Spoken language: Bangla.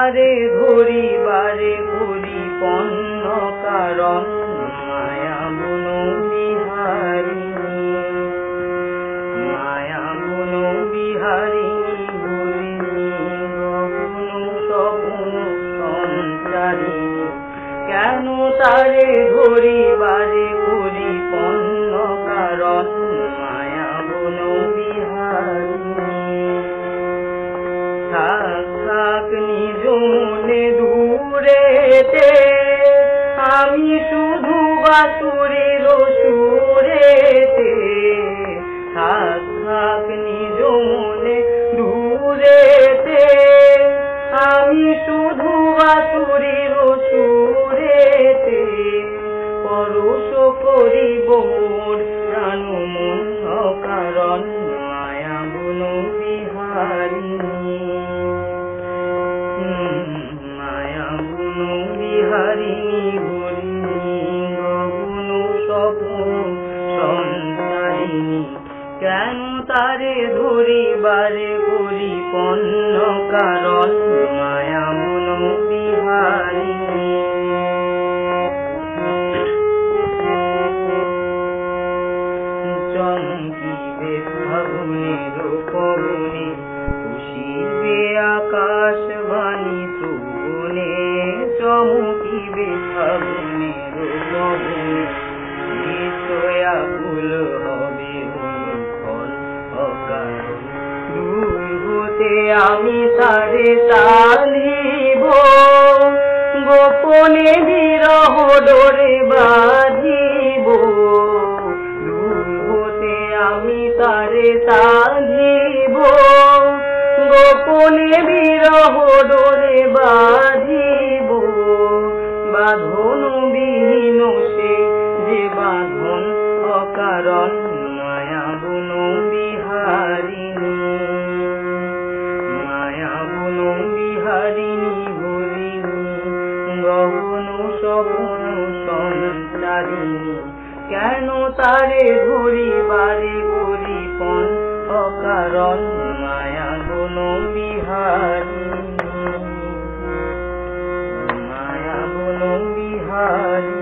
তারে ধরিবারে পরিপন্ন কারণ মায়া গুণ বিহারিণী মায়া গুণ বিহারিণী গুণিনী গগুণ সগুণ সঞ্চারিণী কেন তারে ধরিবারে পরিপন্ন কারণ মায়া গুণ বিহারিণী থাক থাক নিজ মনে দূরেতে আমি শুধু বাঁশুরির সুরেতে থাক থাক নিজ মনে দূরেতে আমি শুধু বাঁশুরির সুরেতে পরশ করিব মোর প্রাণ মন কারণ মায়া গুণ বিহারিণী মায়া গুণ বিহারিণী গুণিনী গগুণ সগুণ সঞ্চারিণী কেন তারে ধরিবারে পরিপন্ন কারণ মায়া গুণ বিহারিণী চমকিবে ফাগুনের পবনে খুশিবে আকাশ বাণী সুবনে চমকিবে ফাগুনের পবনে নিশ্চয় আকুল হবে ফল অকারণ দূর হতে আমি তারে টানিব গোপনে বিরহ ডোরে বাঁধিব দূর হতে আমি তারে টানিব গোপনে বিরহ ডোরে বাঁধিব বাঁধন বিহীন সে যে বাঁধন অকারণ মায়া গুণ বিহারিণী মায়া গুণ বিহারিণী হরিণী গগণ সগুণ সঞ্চারিণী কেন তারে ধরিবারে পরিপন্ন অকারণ মায়া গুণ বিহারিণী মায়া গুণ বিহারিণী।